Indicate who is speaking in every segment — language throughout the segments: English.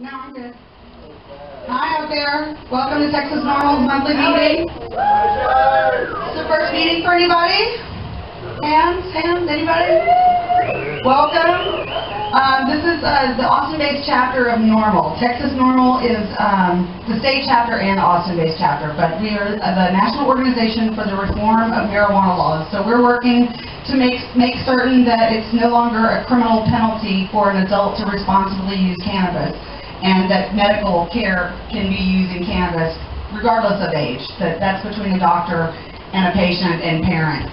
Speaker 1: No, I'm good. Hi out there. Welcome to TXNORML's monthly meeting. It's the first meeting for anybody? Hands? Anybody? Welcome. This is the Austin-based chapter of NORML. TXNORML is the state chapter and Austin-based chapter, but we are the National Organization for the Reform of Marijuana Laws. So we're working to make certain that it's no longer a criminal penalty for an adult to responsibly use cannabis, and that medical care can be using cannabis regardless of age. That's between a doctor and a patient and parents.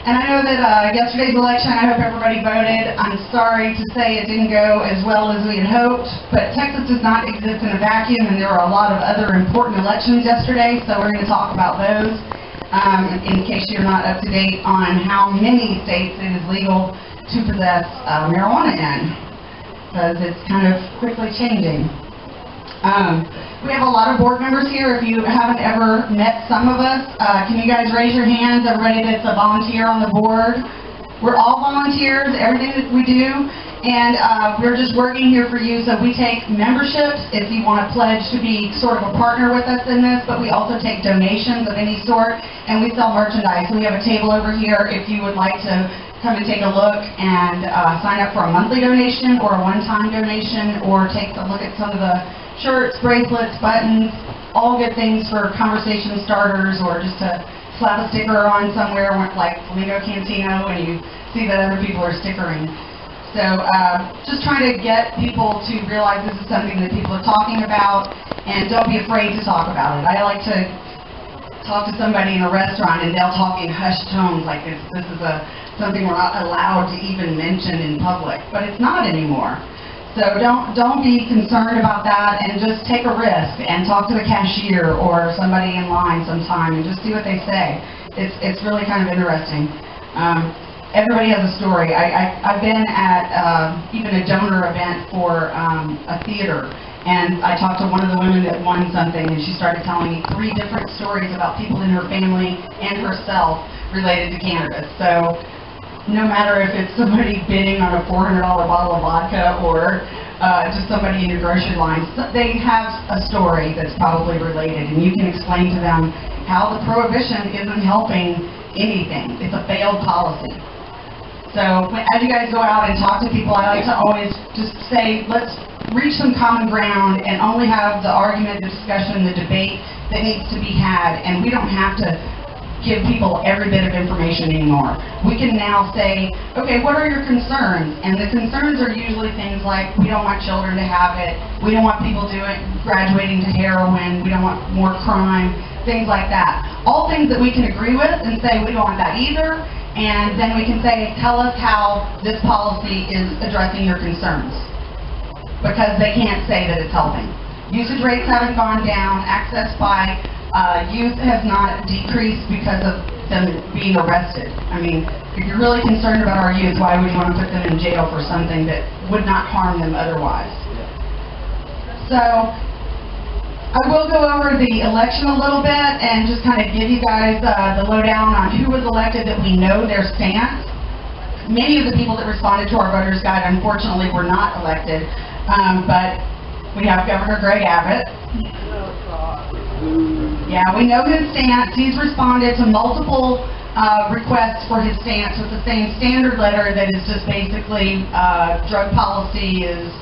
Speaker 1: And I know that yesterday's election, I hope everybody voted. I'm sorry to say it didn't go as well as we had hoped, but Texas does not exist in a vacuum, and there were a lot of other important elections yesterday, so we're going to talk about those in case you're not up to date on how many states it is legal to possess marijuana in, because it's kind of quickly changing. We have a lot of board members here. If you haven't ever met some of us, can you guys raise your hands, everybody that's a volunteer on the board? We're all volunteers, everything that we do, and we're just working here for you. So we take memberships if you want to pledge to be sort of a partner with us in this, but we also take donations of any sort, and we sell merchandise. So we have a table over here if you would like to come and take a look and sign up for a monthly donation or a one-time donation, or take a look at some of the shirts, bracelets, buttons, all good things for conversation starters, or just to slap a sticker on somewhere like Flamingo Cantina when you see that other people are stickering. So just trying to get people to realize this is something that people are talking about, and don't be afraid to talk about it. I like to talk to somebody in a restaurant and they'll talk in hushed tones like this is something we're not allowed to even mention in public, but it's not anymore. So don't be concerned about that, and just take a risk and talk to the cashier or somebody in line sometime and just see what they say. It's really kind of interesting. Everybody has a story. I've been at even a donor event for a theater, and I talked to one of the women that won something, and she started telling me 3 different stories about people in her family and herself related to cannabis. So no matter if it's somebody bidding on a $400 bottle of vodka or just somebody in your grocery line, they have a story that's probably related, and you can explain to them how the prohibition isn't helping anything. It's a failed policy. So as you guys go out and talk to people, I like to always just say, let's reach some common ground and only have the argument, the discussion, the debate that needs to be had, and we don't have to give people every bit of information anymore. We can now say, okay, what are your concerns? And the concerns are usually things like, we don't want children to have it, we don't want people graduating to heroin, we don't want more crime, things like that. All things that we can agree with and say, we don't want that either, and then we can say, tell us how this policy is addressing your concerns. Because they can't say that it's helping. Usage rates haven't gone down, access by youth has not decreased because of them being arrested. I mean, if you're really concerned about our youth, why would you want to put them in jail for something that would not harm them otherwise? So I will go over the election a little bit and just kind of give you guys the lowdown on who was elected that we know their stance. Many of the people that responded to our voters guide, unfortunately, were not elected, but we have Governor Greg Abbott. Yeah, we know his stance. He's responded to multiple requests for his stance with the same standard letter that is just basically drug policy is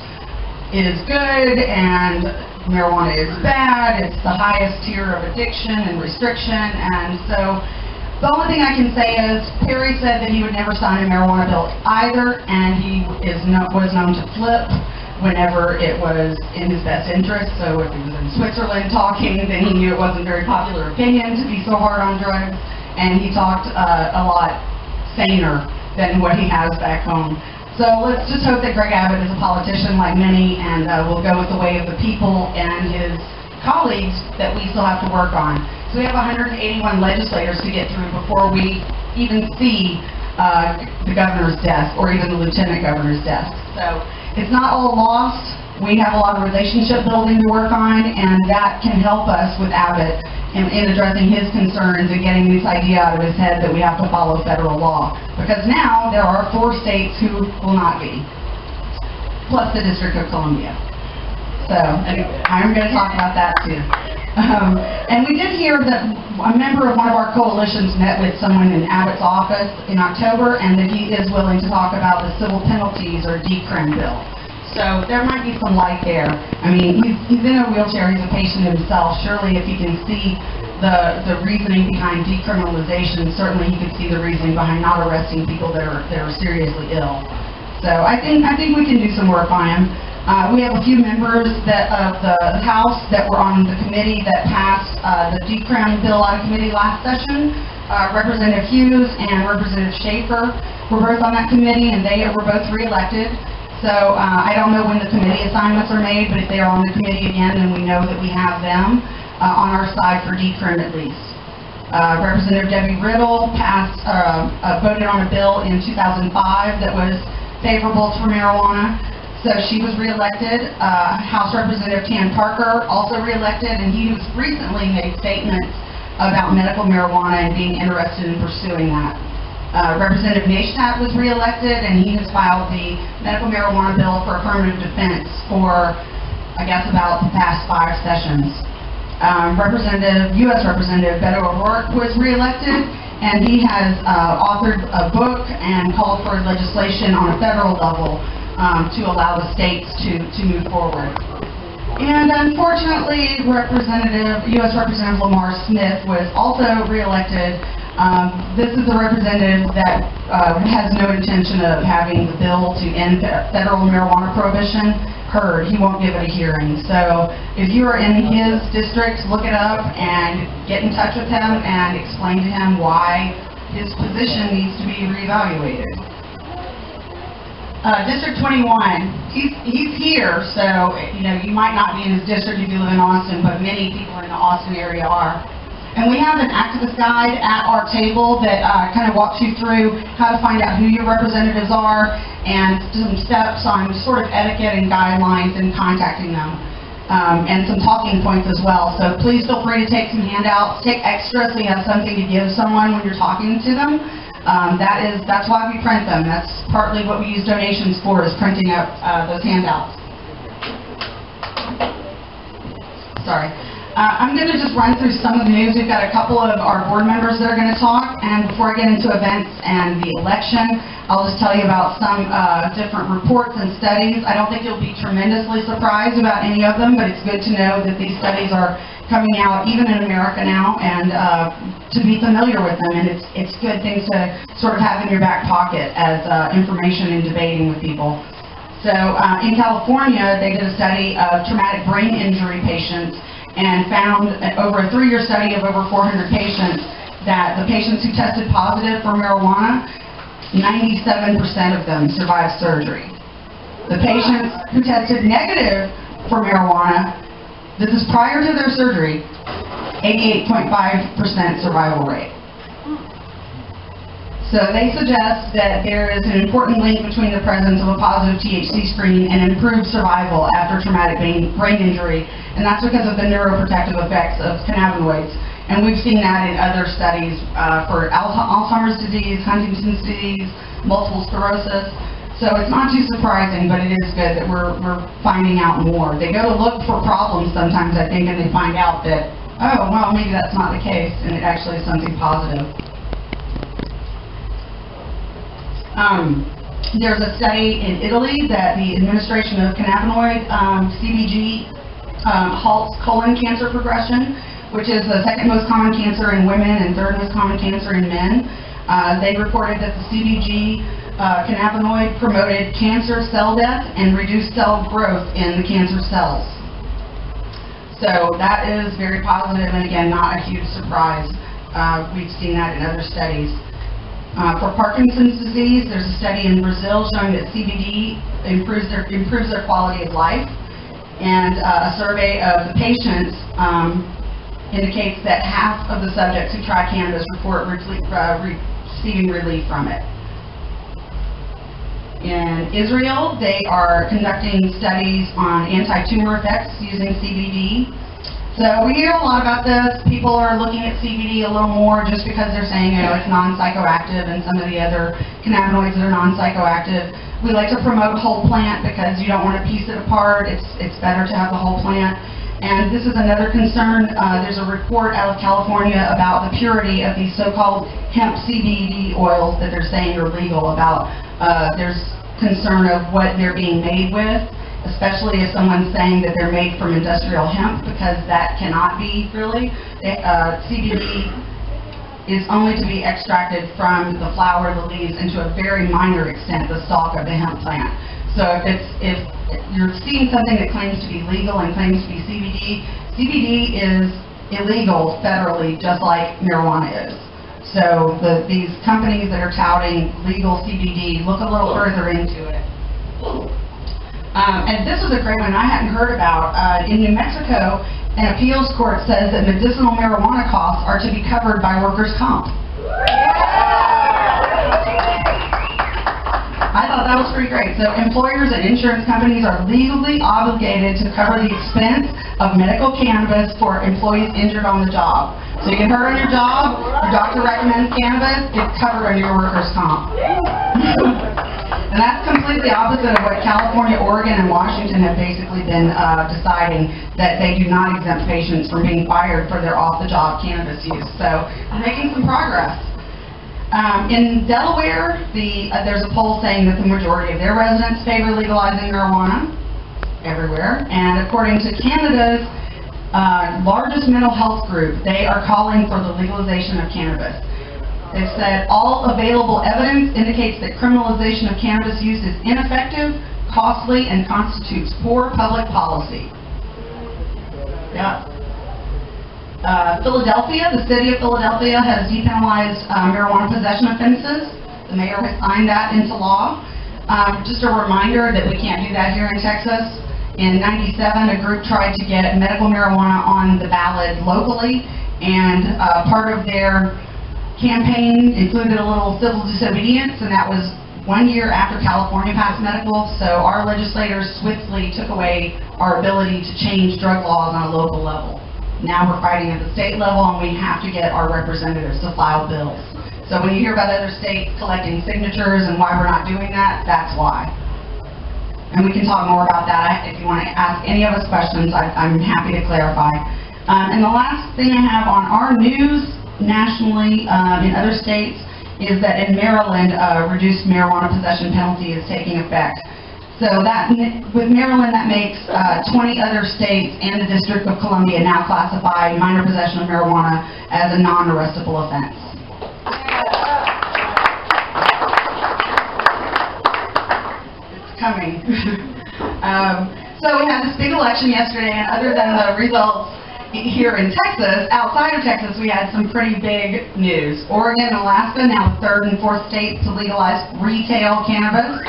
Speaker 1: good and marijuana is bad. It's the highest tier of addiction and restriction. And so the only thing I can say is Perry said that he would never sign a marijuana bill either, and he was known to flip whenever it was in his best interest. So if he was in Switzerland talking, then he knew it wasn't a very popular opinion to be so hard on drugs, and he talked a lot saner than what he has back home. So let's just hope that Greg Abbott is a politician like many, and will go with the way of the people and his colleagues that we still have to work on. So we have 181 legislators to get through before we even see the governor's desk or even the lieutenant governor's desk. So it's not all lost. We have a lot of relationship building to work on, and that can help us with Abbott in addressing his concerns and getting this idea out of his head that we have to follow federal law. Because now there are 4 states who will not be. plus the District of Columbia. So I'm going to talk about that too. And we did hear that a member of one of our coalitions met with someone in Abbott's office in October, and that he is willing to talk about the civil penalties or decrim bill. So there might be some light there. I mean, he's in a wheelchair, he's a patient himself. Surely if he can see the reasoning behind decriminalization, certainly he could see the reasoning behind not arresting people that are seriously ill. So I think we can do some work on him. We have a few members of the House that were on the committee that passed the decrim bill out of committee last session. Representative Hughes and Representative Schaefer were both on that committee, and they were both re-elected. So I don't know when the committee assignments are made, but if they are on the committee again, then we know that we have them on our side for decrim at least. Representative Debbie Riddle voted on a bill in 2005 that was favorable for marijuana, so she was reelected. House Representative Tan Parker also reelected, and he was recently made statements about medical marijuana and being interested in pursuing that. Representative Neistat was reelected, and he has filed the medical marijuana bill for affirmative defense for, I guess, about the past 5 sessions. U.S. Representative Beto O'Rourke was reelected, and he has authored a book and called for legislation on a federal level to allow the states to move forward. And unfortunately, U.S. Representative Lamar Smith was also reelected. This is a representative that has no intention of having the bill to end federal marijuana prohibition heard. He won't give it a hearing. So if you are in his district, look it up and get in touch with him and explain to him why his position needs to be reevaluated. District 21, he's here, so you might not be in his district if you live in Austin, but many people in the Austin area are. And we have an activist guide at our table that kind of walks you through how to find out who your representatives are and some steps on sort of etiquette and guidelines in contacting them, and some talking points as well. So please feel free to take some handouts, take extra so you have something to give someone when you're talking to them. That's why we print them. That's partly what we use donations for, is printing out those handouts. Sorry. I'm going to just run through some of the news. We've got a couple of our board members that are going to talk, and before I get into events and the election, I'll just tell you about some different reports and studies. I don't think you'll be tremendously surprised about any of them, but it's good to know that these studies are coming out even in America now, and to be familiar with them, and it's good things to sort of have in your back pocket as information and debating with people. So in California, they did a study of traumatic brain injury patients and found over a 3-year study of over 400 patients that the patients who tested positive for marijuana, 97% of them survived surgery. The patients who tested negative for marijuana, this is prior to their surgery, 88.5% survival rate. So they suggest that there is an important link between the presence of a positive THC screen and improved survival after traumatic brain injury, and that's because of the neuroprotective effects of cannabinoids. And we've seen that in other studies for Alzheimer's disease, Huntington's disease, multiple sclerosis. So it's not too surprising, but it is good that we're finding out more. They go to look for problems sometimes, I think, and they find out that, oh, well, maybe that's not the case, and it actually is something positive. There's a study in Italy that the administration of cannabinoid, CBG, halts colon cancer progression, which is the 2nd most common cancer in women and 3rd most common cancer in men. They reported that the CBG cannabinoid promoted cancer cell death and reduced cell growth in the cancer cells. So that is very positive, and again, not a huge surprise. We've seen that in other studies. For Parkinson's disease, there's a study in Brazil showing that CBD improves their quality of life, and a survey of the patients indicates that half of the subjects who try cannabis report receiving relief from it. In Israel, they are conducting studies on anti-tumor effects using CBD. So we hear a lot about this. People are looking at CBD a little more just because they're saying, it's non-psychoactive and some of the other cannabinoids that are non-psychoactive. We like to promote whole plant because you don't want to piece it apart. It's better to have the whole plant. And this is another concern. There's a report out of California about the purity of these so-called hemp CBD oils that they're saying are legal. There's concern of what they're being made with, especially if someone's saying that they're made from industrial hemp, because that cannot be really. CBD is only to be extracted from the flower, the leaves, and to a very minor extent the stalk of the hemp plant. So if you're seeing something that claims to be legal and claims to be CBD, CBD is illegal federally, just like marijuana is. So these companies that are touting legal CBD, look a little further into it. And this was a great one I hadn't heard about. In New Mexico, an appeals court says that medicinal marijuana costs are to be covered by workers' comp. I thought that was pretty great. So employers and insurance companies are legally obligated to cover the expense of medical cannabis for employees injured on the job. So you get hurt on your job, your doctor recommends cannabis, it's covered under your workers' comp. And that's completely opposite of what California, Oregon, and Washington have basically been deciding, that they do not exempt patients from being fired for their off-the-job cannabis use. So we're making some progress. In Delaware, there's a poll saying that the majority of their residents favor legalizing marijuana everywhere. And according to Canada's largest mental health group, they are calling for the legalization of cannabis. They've said all available evidence indicates that criminalization of cannabis use is ineffective, costly, and constitutes poor public policy. Yeah. Philadelphia, the city of Philadelphia has depenalized marijuana possession offenses. The mayor has signed that into law. Just a reminder that we can't do that here in Texas. In '97, a group tried to get medical marijuana on the ballot locally, and part of their campaign included a little civil disobedience, and that was 1 year after California passed medical. So our legislators swiftly took away our ability to change drug laws on a local level. Now we're fighting at the state level, and we have to get our representatives to file bills. So when you hear about other states collecting signatures and why we're not doing that, that's why. And we can talk more about that. If you want to ask any of us questions, I'm happy to clarify. And the last thing I have on our news nationally in other states is that in Maryland, reduced marijuana possession penalty is taking effect. So that, with Maryland, that makes 20 other states and the District of Columbia now classify minor possession of marijuana as a non-arrestable offense. It's coming. So we had this big election yesterday, and other than the results here in Texas, outside of Texas, we had some pretty big news. Oregon and Alaska, now the third and fourth states to legalize retail cannabis.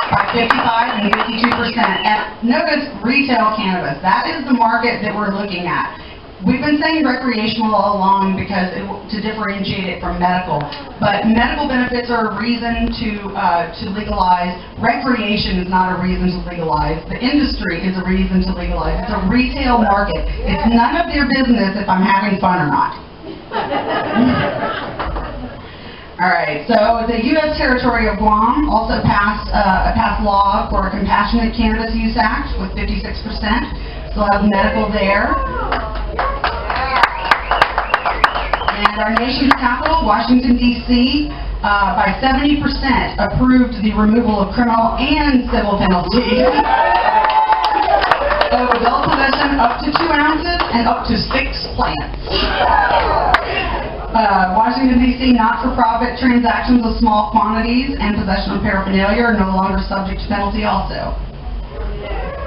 Speaker 1: By 55 and 52%. And notice retail cannabis. That is the market that we're looking at. We've been saying recreational all along because to differentiate it from medical. But medical benefits are a reason to legalize. Recreation is not a reason to legalize. The industry is a reason to legalize. It's a retail market. It's none of their business if I'm having fun or not. All right, so the U.S. territory of Guam also passed law for a Compassionate Cannabis Use Act with 56%. Still have medical there. And our nation's capital, Washington, D.C., by 70% approved the removal of criminal and civil penalties of adult possession up to 2 ounces and up to 6 plants. Washington, D.C., not-for-profit transactions of small quantities and possession of paraphernalia are no longer subject to penalty also.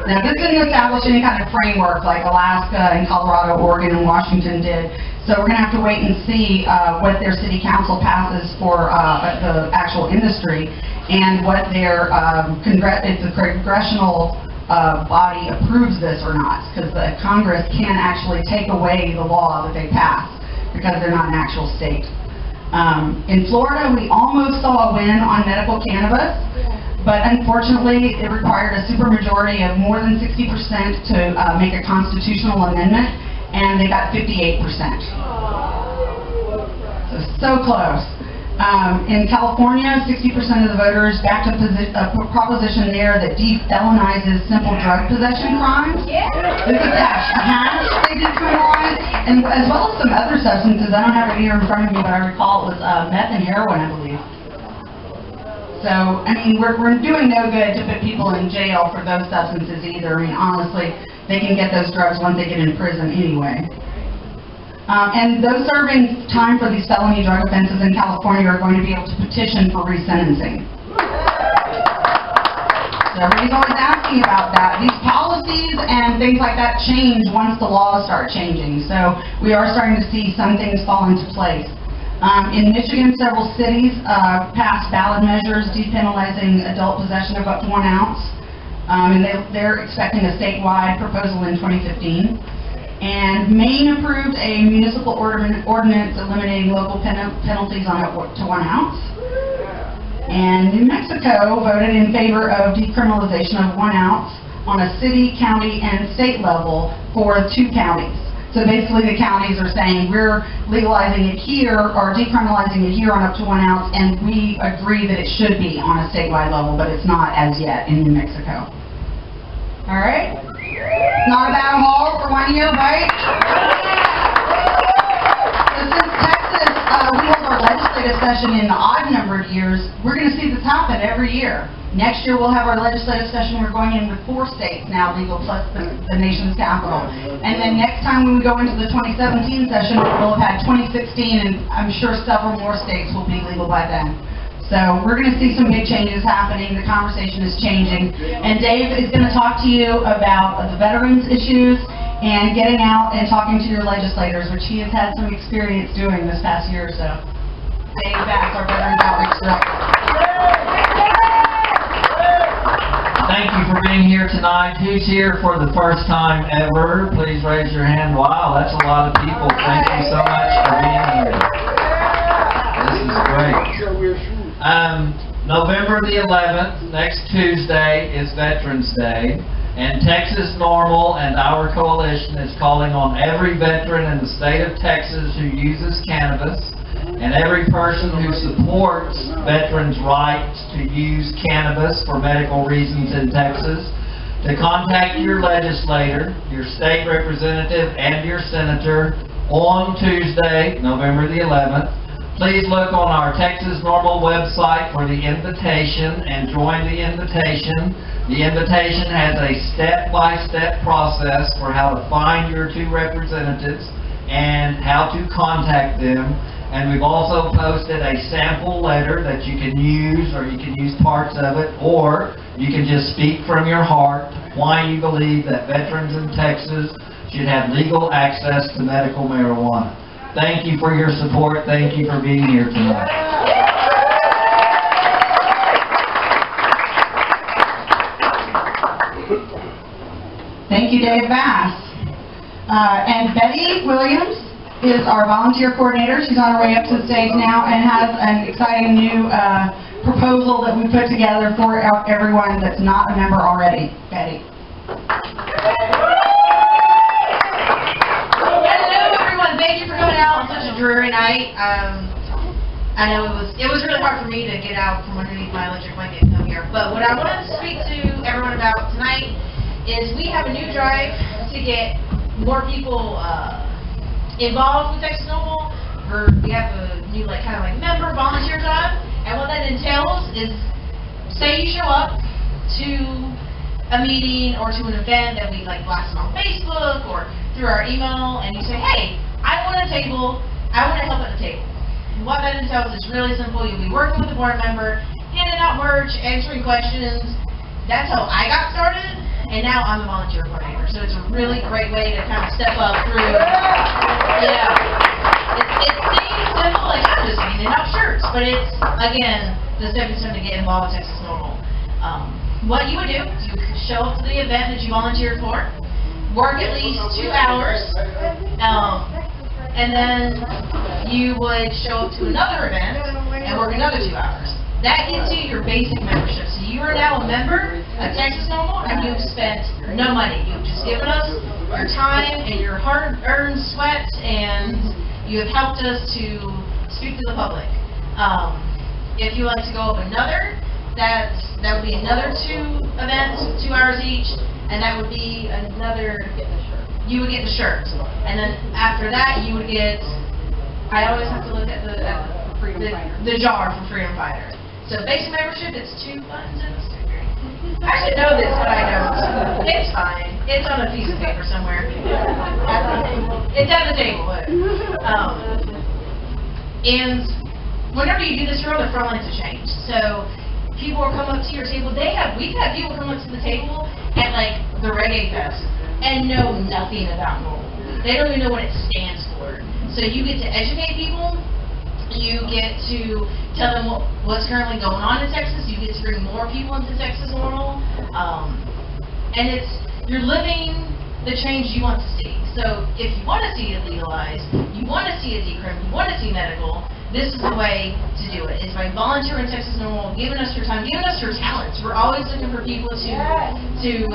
Speaker 1: Now, this didn't establish any kind of framework like Alaska and Colorado, Oregon, and Washington did. So we're going to have to wait and see what their city council passes for the actual industry and what their if the congressional body approves this or not, because the Congress can actually take away the law that they pass because they're not an actual state. In Florida, we almost saw a win on medical cannabis, but unfortunately, it required a supermajority of more than 60% to make a constitutional amendment, and they got 58%. So close. In California, 60% of the voters backed a proposition there that defelonizes simple drug possession crimes. This is hash they decriminalized, and as well as some other substances. I don't have it here in front of me, but I recall it was meth and heroin, I believe. So, I mean, we're doing no good to put people in jail for those substances either. I mean, honestly, they can get those drugs once they get in prison anyway. And those serving time for these felony drug offenses in California are going to be able to petition for resentencing. So everybody's always asking about that. These policies and things like that change once the laws start changing. So we are starting to see some things fall into place. In Michigan, several cities passed ballot measures depenalizing adult possession of up to 1 ounce. And they're expecting a statewide proposal in 2015. And Maine approved a municipal ordinance eliminating local penalties on up to 1 ounce. And New Mexico voted in favor of decriminalization of 1 ounce on a city, county, and state level for 2 counties. So basically the counties are saying we're legalizing it here or decriminalizing it here on up to 1 ounce, and we agree that it should be on a statewide level, but it's not as yet in New Mexico. All right? Not a bad haul for 1 year, right? So since Texas, we have our legislative session in the odd-numbered years, we're going to see this happen every year. Next year, we'll have our legislative session. We're going in with 4 states now legal, plus the nation's capital. And then next time when we go into the 2017 session, we'll have had 2016, and I'm sure several more states will be legal by then. So we're going to see some big changes happening. The conversation is changing. And Dave is going to talk to you about the veterans issues and getting out and talking to your legislators, which he has had some experience doing this past year or so. Dave Bass, our Veterans Outreach Director.
Speaker 2: Thank you for being here tonight. Who's here for the first time ever? Please raise your hand. Wow, that's a lot of people. Thank you so much for being here. This is great. November the 11th, next Tuesday, is Veterans Day, and TXNORML and our coalition is calling on every veteran in the state of Texas who uses cannabis, and every person who supports veterans' rights to use cannabis for medical reasons in Texas, to contact your legislator, your state representative, and your senator on Tuesday, November the 11th. Please look on our TXNORML website for the invitation and join the invitation. The invitation has a step-by-step process for how to find your 2 representatives and how to contact them. And we've also posted a sample letter that you can use, or you can use parts of it, or you can just speak from your heart why you believe that veterans in Texas should have legal access to medical marijuana. Thank you for your support. Thank you for being here tonight.
Speaker 1: Thank you, Dave Bass. And Betty Williams is our volunteer coordinator. She's on her way up to the stage now and has an exciting new proposal that we put together for everyone that's not a member already. Betty.
Speaker 3: Thank you for coming out on such a dreary night. I know it was really hard for me to get out from underneath my electric blanket and come here. But what I wanted to speak to everyone about tonight is we have a new drive to get more people involved with TXNORML. We have a new kind of member volunteer drive, and what that entails is, say you show up to a meeting or to an event that we blasted on Facebook or through our email, and you say, hey, I want a table, I want to help at the table. And what that entails is really simple. You'll be working with a board member, handing out merch, answering questions. That's how I got started, and now I'm a volunteer coordinator. So it's a really great way to kind of step up through. Yeah. It seems simple, I'm just handing out shirts, but it's, again, the stepping stone to get involved with TXNORML. What you would do is you would show up to the event that you volunteered for, work at least 2 hours, and then you would show up to another event and work another 2 hours. That gets you your basic membership. So you are now a member of Texas NORML, and you've spent no money. You've just given us your time and your hard-earned sweat, and you have helped us to speak to the public. If you like to go up another, that would be another 2 events, 2 hours each, and that would be another. You would get the shirt, and then after that, you would get. I always have to look at the jar for Freedom Fighter. So basic membership, it's 2 buttons and a sticker. I should know this, but I don't. It's fine. It's on a piece of paper somewhere. It's at the table. And whenever you do this, you're on the front lines of change. So people will come up to your table. We've had people come up to the table at like the Reggae Fest and know nothing about NORML. They don't even know what it stands for. So you get to educate people. You get to tell them what's currently going on in Texas. You get to bring more people into Texas NORML. And you're living the change you want to see. So if you want to see it legalized, you want to see it decrim, you want to see medical, this is the way to do it. It's by volunteering in Texas NORML, giving us your time, giving us your talents. We're always looking for people to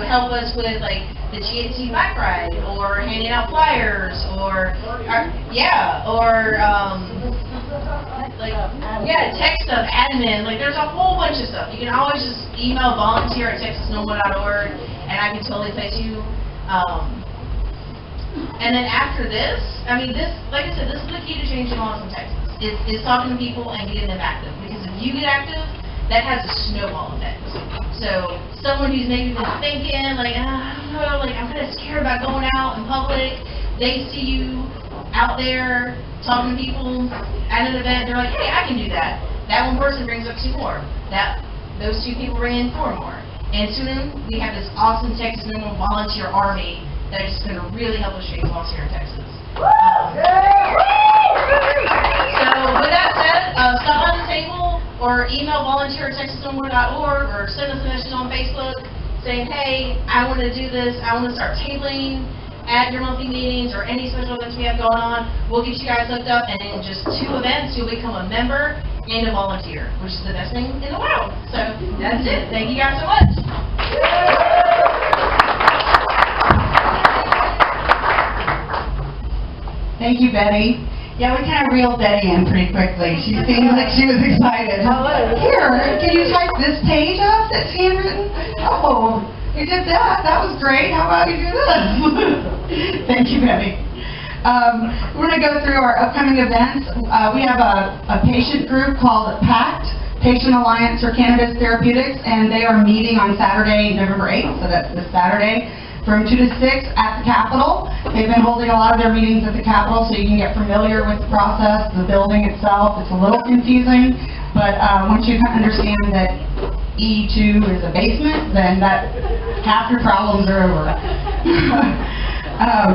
Speaker 3: help us with like the GHC bike ride, or handing out flyers, or tech stuff, admin. Like there's a whole bunch of stuff. You can always just email volunteer@texasnormal.org, and I can totally place you. And then after this, I mean, like I said, this is the key to changing laws in Texas. Is talking to people and getting them active. Because if you get active, that has a snowball effect. So someone who's maybe been thinking, like, I don't know, like I'm kind of scared about going out in public, they see you out there talking to people at an event, they're like, hey, I can do that. That one person brings up 2 more. Those 2 people bring in 4 more. And soon we have this awesome Texas NORML volunteer army that is going to really help us change laws here in Texas. So with that said, stop on the table or email volunteer@texasnormal.org, or send us a message on Facebook saying, hey, I want to do this. I want to start tabling at your monthly meetings or any special events we have going on. We'll get you guys hooked up, and in just 2 events, you'll become a member and a volunteer, which is the best thing in the world. So that's it. Thank you guys so much.
Speaker 1: Thank you, Betty. Yeah, we kind of reeled Betty in pretty quickly. She seemed like she was excited. Here, can you type this page up that's handwritten? Oh, you did that. That was great. How about you do this? Thank you, Betty. We're going to go through our upcoming events. We have a patient group called PACT, Patient Alliance for Cannabis Therapeutics, and they are meeting on Saturday, November 8th, so that's this Saturday, from 2 to 6 at the Capitol. They've been holding a lot of their meetings at the Capitol, so you can get familiar with the process, the building itself. It's a little confusing, but once you understand that E2 is a basement, then half your problems are over.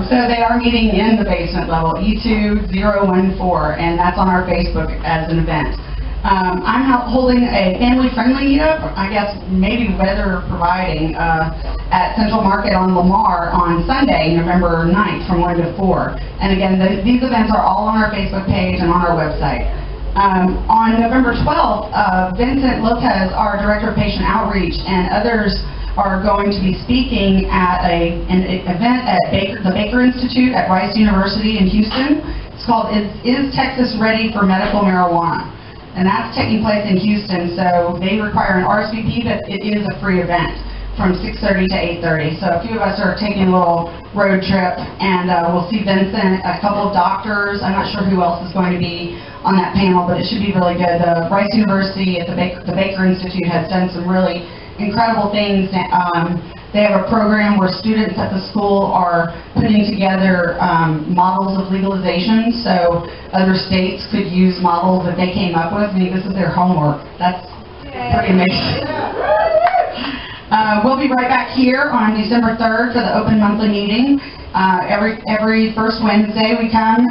Speaker 1: So they are meeting in the basement level, E2 014, and that's on our Facebook as an event. I'm holding a family-friendly meetup, I guess maybe weather providing, at Central Market on Lamar on Sunday, November 9th from 1 to 4. And again, these events are all on our Facebook page and on our website. On November 12th, Vincent Lopez, our Director of Patient Outreach, and others are going to be speaking at an event at the Baker Institute at Rice University in Houston. It's called Is Texas Ready for Medical Marijuana? And that's taking place in Houston, so they require an RSVP, but it is a free event from 6:30 to 8:30. So a few of us are taking a little road trip, and we'll see Vincent, a couple of doctors. I'm not sure who else is going to be on that panel, but it should be really good. The Rice University at the Baker Institute has done some really incredible things. They have a program where students at the school are putting together models of legalization, so other states could use models that they came up with. I mean, this is their homework. That's pretty amazing. We'll be right back here on December 3rd for the open monthly meeting. Every first Wednesday we come.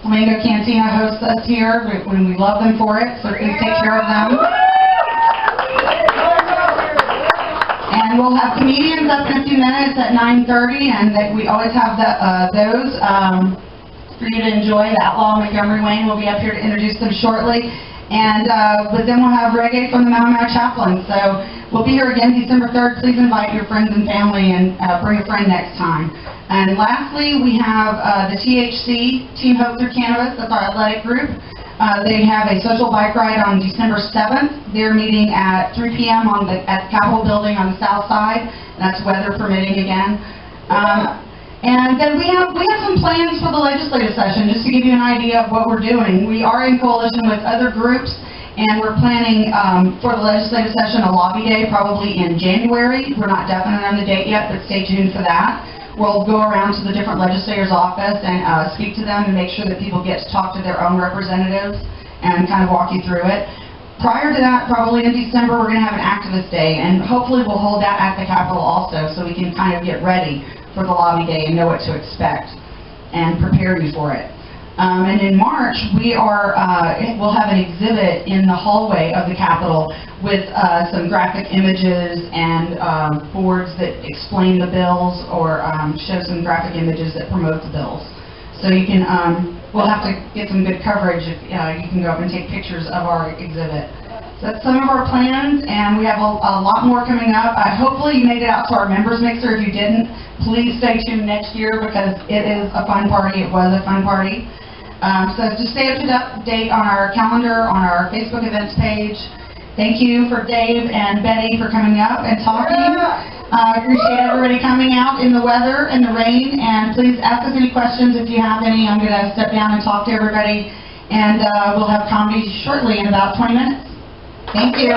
Speaker 1: Flamingo Cantina hosts us here, when we love them for it, so please take care of them. And we'll have comedians up in a few minutes at 9:30, and we always have those. for you to enjoy. The Outlaw Montgomery Wayne will be up here to introduce them shortly. And but then we'll have reggae from the Mau Mau Chaplain. So we'll be here again December 3rd. Please invite your friends and family and bring a friend next time. And lastly, we have the THC, Team Hope Through Cannabis. That's our athletic group. They have a social bike ride on December 7th. They're meeting at 3 p.m. at the Capitol Building on the south side. That's weather permitting again. And then we have some plans for the legislative session, just to give you an idea of what we're doing. We are in coalition with other groups, and we're planning for the legislative session a lobby day probably in January. We're not definite on the date yet, but stay tuned for that. We'll go around to the different legislators' office and speak to them and make sure that people get to talk to their own representatives and kind of walk you through it. Prior to that, probably in December, we're going to have an activist day, and hopefully we'll hold that at the Capitol also, so we can kind of get ready for the lobby day and know what to expect and prepare you for it. And in March, we'll have an exhibit in the hallway of the Capitol with some graphic images and boards that explain the bills or show some graphic images that promote the bills. So you can, we'll have to get some good coverage if you can go up and take pictures of our exhibit. So that's some of our plans, and we have a lot more coming up. Hopefully you made it out to our members mixer. If you didn't, please stay tuned next year because it is a fun party. It was a fun party. So just stay up to date on our calendar, on our Facebook events page. Thank you for Dave and Betty for coming up and talking. I appreciate everybody coming out in the weather and the rain, and please ask us any questions if you have any. I'm going to step down and talk to everybody, and we'll have comedy shortly in about 20 minutes. Thank you.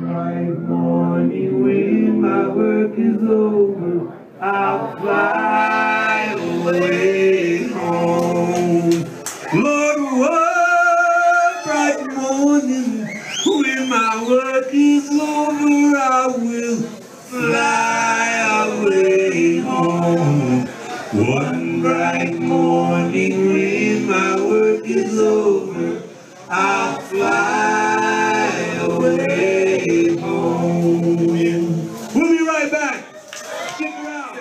Speaker 4: Right morning when my work is over, I'll fly away home. Lord, one bright morning when my work is over, I will fly away home. One bright morning when my work is over, I'll fly away home. We'll be right back. Stick around.